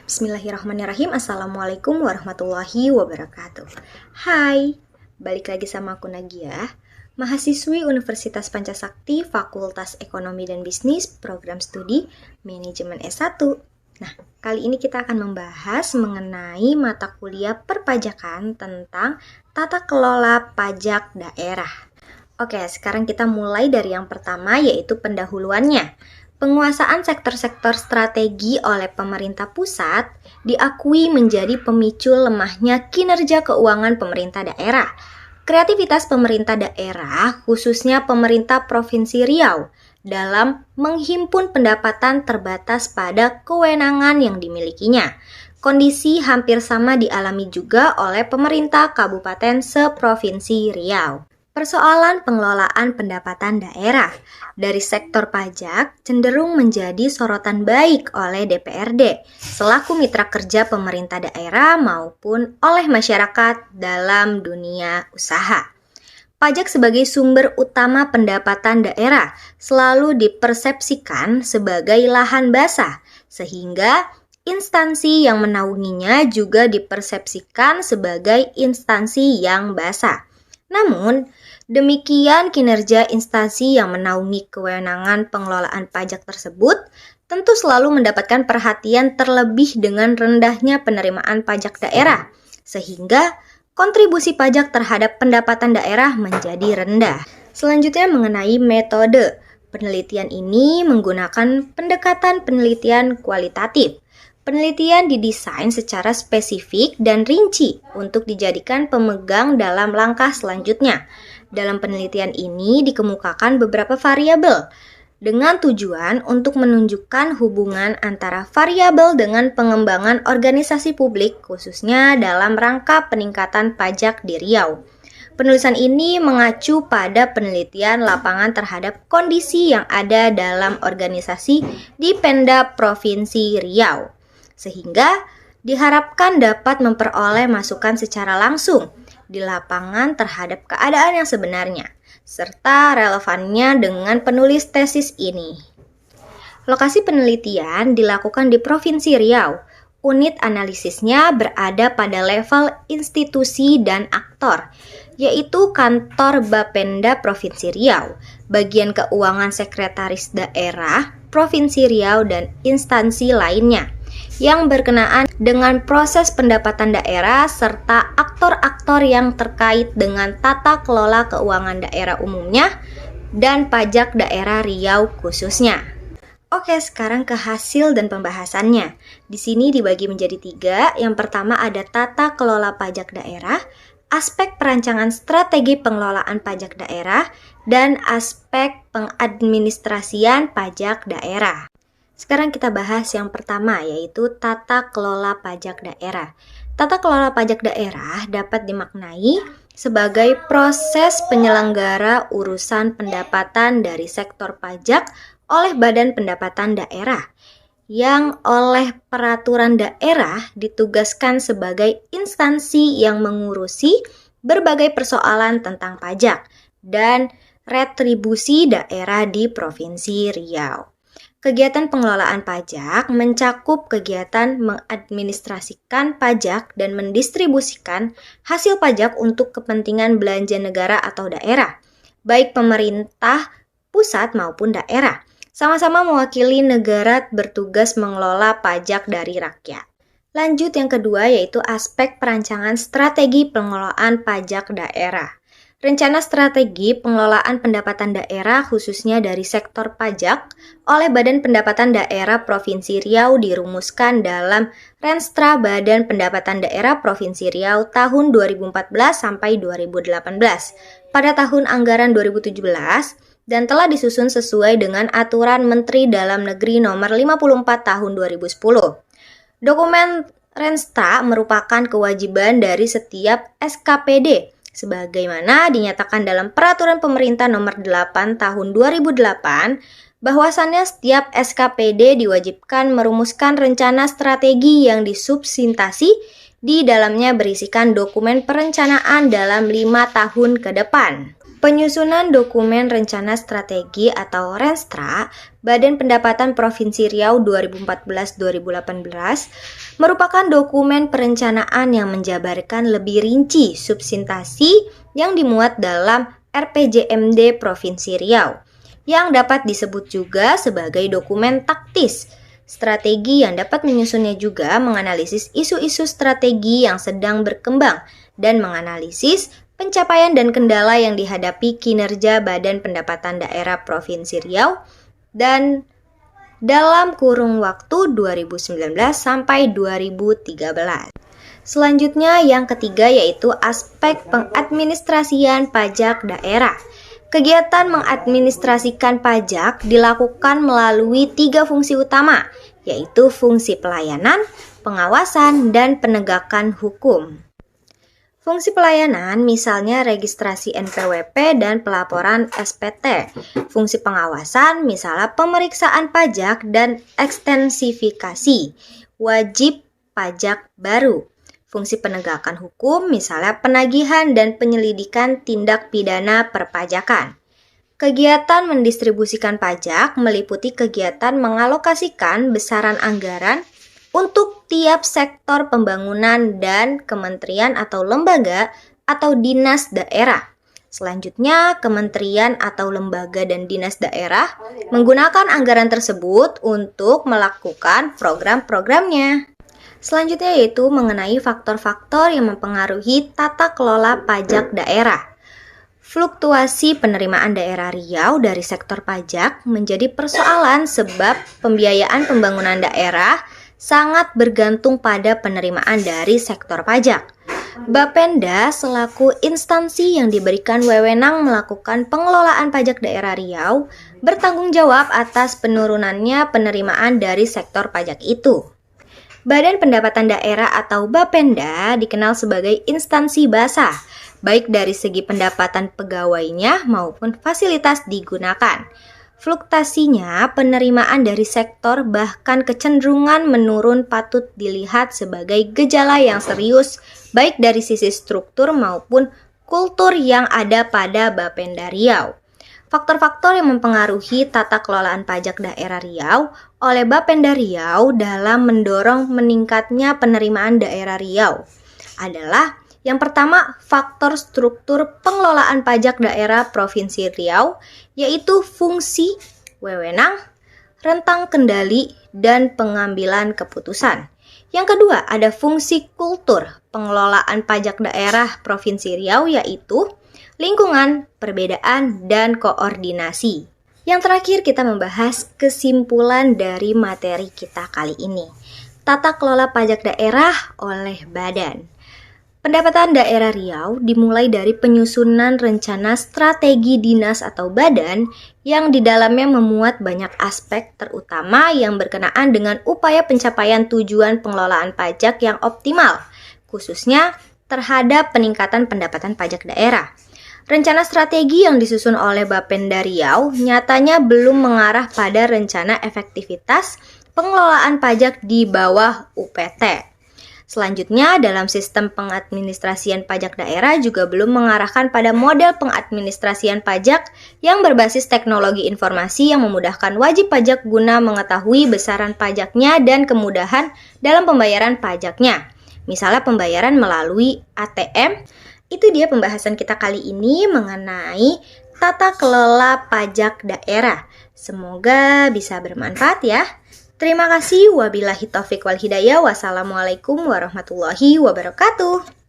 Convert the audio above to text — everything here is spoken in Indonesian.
Bismillahirrahmanirrahim. Assalamualaikum warahmatullahi wabarakatuh. Hai, balik lagi sama aku Nagia, mahasiswi Universitas Pancasakti, Fakultas Ekonomi dan Bisnis, Program Studi Manajemen S1. Nah, kali ini kita akan membahas mengenai mata kuliah perpajakan tentang tata kelola pajak daerah. Oke, sekarang kita mulai dari yang pertama, yaitu pendahuluannya. Penguasaan sektor-sektor strategi oleh pemerintah pusat diakui menjadi pemicu lemahnya kinerja keuangan pemerintah daerah. Kreativitas pemerintah daerah, khususnya pemerintah Provinsi Riau, dalam menghimpun pendapatan terbatas pada kewenangan yang dimilikinya. Kondisi hampir sama dialami juga oleh pemerintah kabupaten seprovinsi Riau. Persoalan pengelolaan pendapatan daerah dari sektor pajak cenderung menjadi sorotan baik oleh DPRD selaku mitra kerja pemerintah daerah maupun oleh masyarakat dalam dunia usaha. Pajak sebagai sumber utama pendapatan daerah selalu dipersepsikan sebagai lahan basah, sehingga instansi yang menaunginya juga dipersepsikan sebagai instansi yang basah. Namun, demikian kinerja instansi yang menaungi kewenangan pengelolaan pajak tersebut tentu selalu mendapatkan perhatian terlebih dengan rendahnya penerimaan pajak daerah, sehingga kontribusi pajak terhadap pendapatan daerah menjadi rendah. Selanjutnya mengenai metode. Penelitian ini menggunakan pendekatan penelitian kualitatif. Penelitian didesain secara spesifik dan rinci untuk dijadikan pemegang dalam langkah selanjutnya. Dalam penelitian ini dikemukakan beberapa variabel dengan tujuan untuk menunjukkan hubungan antara variabel dengan pengembangan organisasi publik khususnya dalam rangka peningkatan pajak di Riau. Penulisan ini mengacu pada penelitian lapangan terhadap kondisi yang ada dalam organisasi di Pemda Provinsi Riau, sehingga diharapkan dapat memperoleh masukan secara langsung di lapangan terhadap keadaan yang sebenarnya, serta relevannya dengan penulis tesis ini. Lokasi penelitian dilakukan di Provinsi Riau. Unit analisisnya berada pada level institusi dan aktor, yaitu kantor Bapenda Provinsi Riau, bagian keuangan sekretaris daerah Provinsi Riau dan instansi lainnya yang berkenaan dengan proses pendapatan daerah serta aktor-aktor yang terkait dengan tata kelola keuangan daerah umumnya dan pajak daerah Riau khususnya. Oke, sekarang ke hasil dan pembahasannya. Di sini dibagi menjadi 3. Yang pertama ada tata kelola pajak daerah, aspek perancangan strategi pengelolaan pajak daerah, dan aspek pengadministrasian pajak daerah. Sekarang kita bahas yang pertama, yaitu tata kelola pajak daerah. Tata kelola pajak daerah dapat dimaknai sebagai proses penyelenggara urusan pendapatan dari sektor pajak oleh Badan Pendapatan Daerah, yang oleh peraturan daerah ditugaskan sebagai instansi yang mengurusi berbagai persoalan tentang pajak dan retribusi daerah di Provinsi Riau. Kegiatan pengelolaan pajak mencakup kegiatan mengadministrasikan pajak dan mendistribusikan hasil pajak untuk kepentingan belanja negara atau daerah, baik pemerintah pusat maupun daerah, sama-sama mewakili negara bertugas mengelola pajak dari rakyat. Lanjut yang kedua, yaitu aspek perancangan strategi pengelolaan pajak daerah. Rencana strategi pengelolaan pendapatan daerah khususnya dari sektor pajak oleh Badan Pendapatan Daerah Provinsi Riau dirumuskan dalam Renstra Badan Pendapatan Daerah Provinsi Riau tahun 2014 sampai 2018 pada tahun anggaran 2017 dan telah disusun sesuai dengan Aturan Menteri Dalam Negeri Nomor 54 Tahun 2010. Dokumen Renstra merupakan kewajiban dari setiap SKPD sebagaimana dinyatakan dalam Peraturan Pemerintah Nomor 8 Tahun 2008, bahwasannya setiap SKPD diwajibkan merumuskan rencana strategi yang disubsintasi di dalamnya berisikan dokumen perencanaan dalam 5 tahun ke depan. Penyusunan dokumen rencana strategi atau Renstra Badan Pendapatan Provinsi Riau 2014-2018 merupakan dokumen perencanaan yang menjabarkan lebih rinci substansi yang dimuat dalam RPJMD Provinsi Riau, yang dapat disebut juga sebagai dokumen taktis. Strategi yang dapat menyusunnya juga menganalisis isu-isu strategi yang sedang berkembang dan menganalisis pencapaian dan kendala yang dihadapi kinerja Badan Pendapatan Daerah Provinsi Riau dan dalam kurun waktu 2019 sampai 2013. Selanjutnya yang ketiga yaitu aspek pengadministrasian pajak daerah. Kegiatan mengadministrasikan pajak dilakukan melalui 3 fungsi utama, yaitu fungsi pelayanan, pengawasan, dan penegakan hukum. Fungsi pelayanan misalnya registrasi NPWP dan pelaporan SPT. Fungsi pengawasan misalnya pemeriksaan pajak dan ekstensifikasi wajib pajak baru. Fungsi penegakan hukum misalnya penagihan dan penyelidikan tindak pidana perpajakan. Kegiatan mendistribusikan pajak meliputi kegiatan mengalokasikan besaran anggaran untuk tiap sektor pembangunan dan kementerian atau lembaga atau dinas daerah. Selanjutnya, kementerian atau lembaga dan dinas daerah menggunakan anggaran tersebut untuk melakukan program-programnya. Selanjutnya yaitu mengenai faktor-faktor yang mempengaruhi tata kelola pajak daerah. Fluktuasi penerimaan daerah Riau dari sektor pajak menjadi persoalan sebab pembiayaan pembangunan daerah sangat bergantung pada penerimaan dari sektor pajak. Bapenda selaku instansi yang diberikan wewenang melakukan pengelolaan pajak daerah Riau bertanggung jawab atas penurunannya penerimaan dari sektor pajak itu. Badan Pendapatan Daerah atau Bapenda dikenal sebagai instansi basah, baik dari segi pendapatan pegawainya maupun fasilitas digunakan. Fluktuasinya penerimaan dari sektor bahkan kecenderungan menurun patut dilihat sebagai gejala yang serius baik dari sisi struktur maupun kultur yang ada pada Bapenda Riau. Faktor-faktor yang mempengaruhi tata kelolaan pajak daerah Riau oleh Bapenda Riau dalam mendorong meningkatnya penerimaan daerah Riau adalah yang pertama, faktor struktur pengelolaan pajak daerah Provinsi Riau, yaitu fungsi, wewenang, rentang kendali, dan pengambilan keputusan. Yang kedua, ada fungsi kultur pengelolaan pajak daerah Provinsi Riau, yaitu lingkungan, perbedaan, dan koordinasi. Yang terakhir, kita membahas kesimpulan dari materi kita kali ini. Tata kelola pajak daerah oleh badan. Pendapatan daerah Riau dimulai dari penyusunan rencana strategi dinas atau badan yang di dalamnya memuat banyak aspek terutama yang berkenaan dengan upaya pencapaian tujuan pengelolaan pajak yang optimal, khususnya terhadap peningkatan pendapatan pajak daerah. Rencana strategi yang disusun oleh Bapenda Riau nyatanya belum mengarah pada rencana efektivitas pengelolaan pajak di bawah UPT. Selanjutnya, dalam sistem pengadministrasian pajak daerah juga belum mengarahkan pada model pengadministrasian pajak yang berbasis teknologi informasi yang memudahkan wajib pajak guna mengetahui besaran pajaknya dan kemudahan dalam pembayaran pajaknya. Misalnya pembayaran melalui ATM. Itu dia pembahasan kita kali ini mengenai tata kelola pajak daerah. Semoga bisa bermanfaat ya. Terima kasih. Wabillahi taufiq wal hidayah. Wassalamualaikum warahmatullahi wabarakatuh.